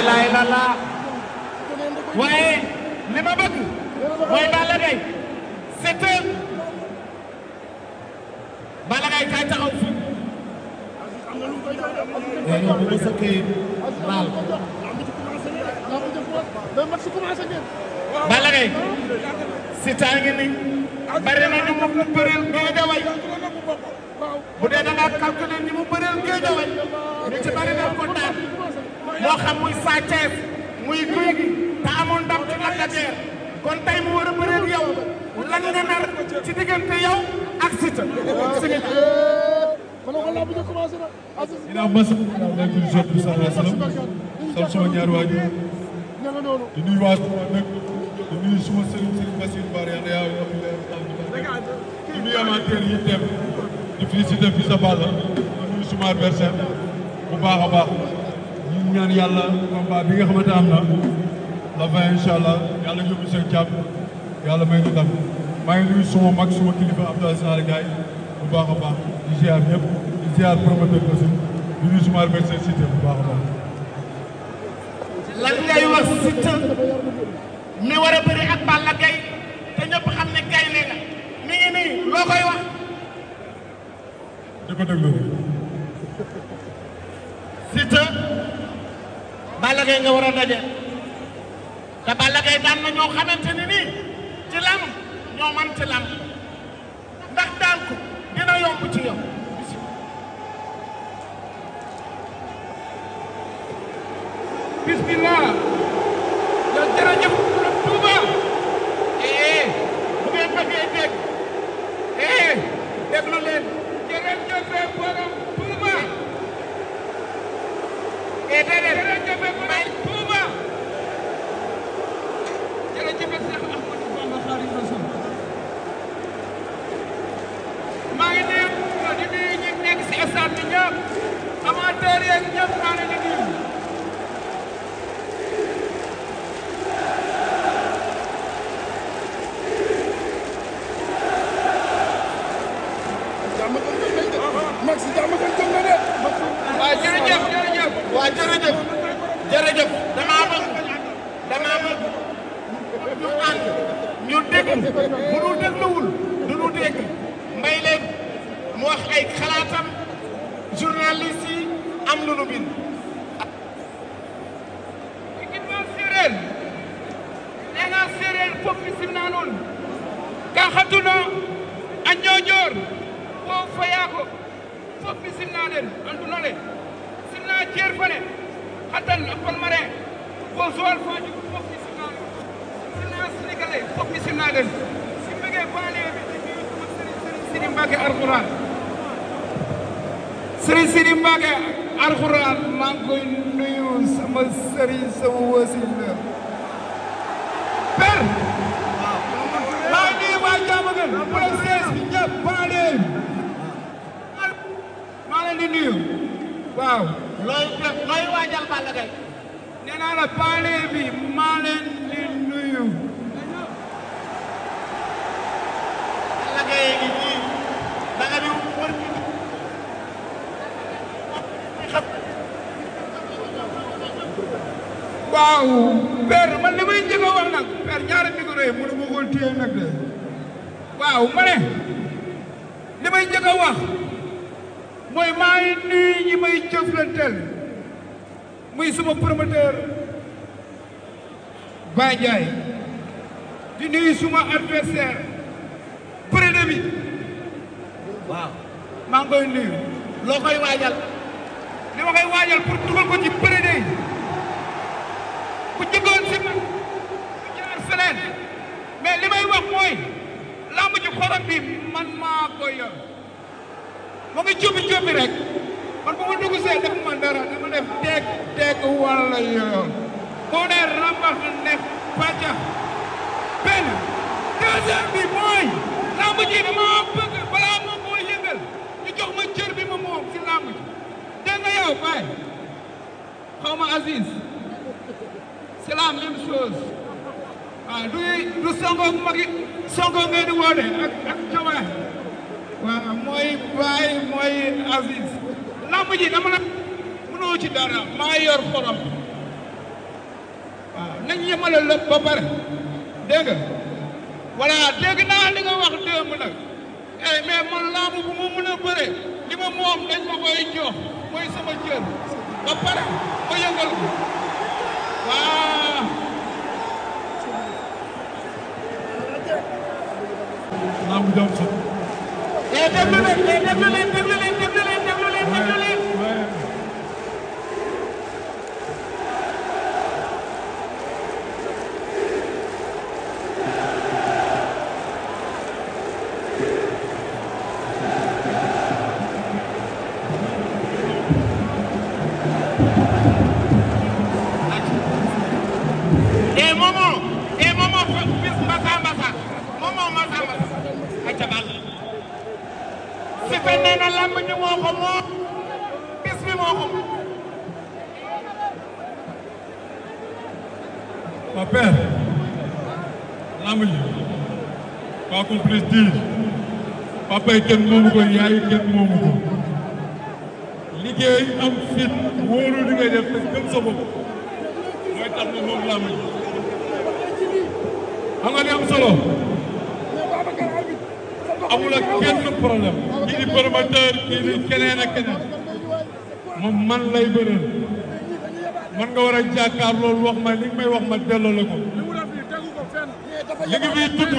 laay la waaye li ma bëgg mooy Balla Gaye Siteu Balla Gaye kay taxaw fi yow bu ma sëkkee laal Balla Gaye Siteu ngi ni bari na ñu mu bëreel Guédiawaye bu dee da nga calculer ni mu bëreel Guédiawaye ñu ci bari na kontaan moo xam muy Sa Thiès muy Gouye Gui te amoon ndam ci Lac de Guiers kon tey mu war a bëreel yow lan nga nar ci diggante yow ak Siteu. ginnaaw mas nekk di jot bi sallallahu alayhi wa sallam sant sama ñaari waajur di nuyu waa nag di nuyu suma sëriñ Bassirou Bara yàlla yaa di nuyu amateur yi dem di féliciter fi sa Balla di nuyu suma adversaire bu baax a baax ñu ñaan yàlla combat bi nga xamante am na la fin incha allah yàlla yóbbu seen jàmm yàlla may ñu ndam maa ngi nuyu suma mag suma kilifa Abdou Aziz Al Gaye bu baax a baax di ziar ñëpp di ziar promoteur aussi di nuyu suma adversaire Siteu bu baax a baax. lan ngay wax Siteu mi war a bëri ak Balla Gaye te ñëpp xam ne gaynde la mi ngi nii loo koy wax. di ko déglu rek. Siteu Balla Gaye nga war a daje te Balla Gaye daan na ñoo xamante ni nii ci lam ñoo man ci lam ndax daan ko dina yomb ci yow. bismillah yow jërëjëf Touba bu ngeen bëggee dégg déglu leen jërëjëf borom Touba jërëjëf borom Touba jërëjëf Cheikh Ahmadou Bamba Khadimu Rasul maa ngi nuyu di nuyu ñi nekk si stade bi ñëpp amateur yeeg ñëpp maa ngi leen di nuyu waaw jërëjëf damaa bëgg ñu ànd ñu déglu bu ñu dégluwul du ñu dégg mbay leen mu wax ay xalaatam journaliste yi am lu nu bind. équipement séeréer nee naa séeréer foofu mi simnaa noon ka xatuna a ñoojoor wo fayaako foofu mi simnaa den anduna le simnaa ceer fane xatan a Palmarin wo Joal Fadiouth foofu mi simnaa den simnaa sénégalais foofu mi simnaa den si mbégee banlieue bi di nuyu sama sëriñ Sidi Mbacke Alxuraan sëriñ Sidi Mbacke Alxuraan maa ngi koy nuyu sama sëriñ sama wasila per maa ngi nuyu waa Diamaguène princesse bi ñëpp banlieue maa leen di nuyu waaw looy waajal Balla Gaye. nee naa la banlieue bi maa leen di nuyu Balla Gaye ngi nii da nga di wër waaw père man li may njëkk a wax nag père ñaari micro yi mënu ma ko téye nag de waaw ma ne li may njëkk a wax mooy maa ngi nuyu ñi may jëflanteel muy suma promoteur Baye Ndiaye di nuyu suma adversaire prédé bi waaw maa ngi koy nuyu loo koy waajal. li ma koy waajal pour dugal ko ci prédé yi bu jëgoon si man bu jaar feneen mais li may wax mooy lamb ji xorom bi man maa ko yor ma ngi jóobi rek man bu ma dugg see def ma dara dama def teeg walla yoon boo nee rambax ne pàcca benn deuxième bi mooy lamb ji dama bëgg balaa ma koo yëngal ñu jox ma cër bi ma moom si lamb ji dégg nga yow baay xaw ma Aziz c'est la même chose waaw du songoog magi songoog ngeen di woote ak Jomaay waaw mooy Baye mooy Aziz lamb ji dama la mënoo ci dara maa yor xorom waaw nañ yemale lépp ba pare dégg nga voilà dégg naa li nga wax démb nag mais man lamb bu ma mën a bëre li ma moom dañ ma koy jox mooy sama cër ba pare ba yëngal ko waaw. lamb jam sax. déglu leen déglu leen déglu leen déglu leen déglu leen déglu leen. Siteu nee na lamb ji moo ko moom bis bi moo ko moom. Ma père lamb ji quoi qu'on puisse dire papa yi kenn moomu ko yaay yi kenn moomu ko liggéey am fit wóolu li ngay def te gëm sa bopp mooy tax na moom lamb ji xam nga li am solo amul ak kenn problème kii di promoteur kii di keneen ak keneen moom man lay bëreel man nga war a jàkkaar loolu wax ma li may wax ma delloo la ko li ngi fiy tudd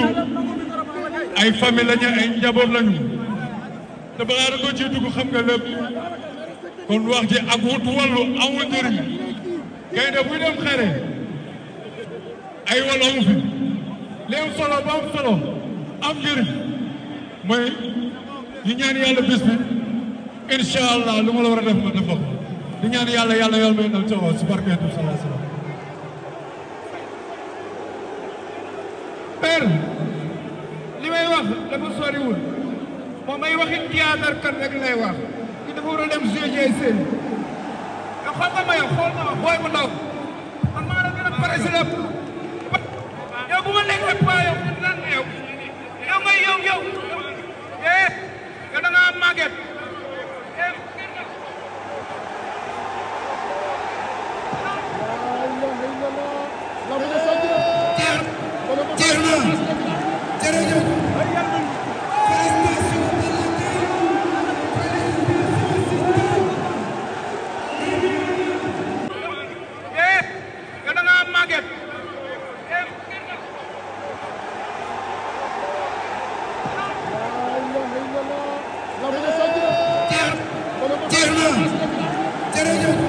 ay famille lañu ay njaboot lañu te balaa da ko ciy dugg xam nga lépp kon wax ji ak wut wàllu amul njëriñ gaynde buy dem xare ay wàllu amu fi li am solo ba am solo am njëriñ mooy ñu ñaan yàlla bis bi incha allah lu ma la war a def ma def ko di ñaan yàlla yàlla may ndam ca waaw si barke Yonent bi sallallahu alayhi wasallam. père li may wax dafa soriwul moom may waxi théâtre kan rek lay wax ki dafa war a dem jouer ji ay série te xool nga ma yow xool nga ma booy bu ndaw man maa la gën a pare si lépp yow bu ma nekkee pas yow nan yow yow da ngaa màgget jeex na jërëjëf da ngaa màgget jeex na jërëjëf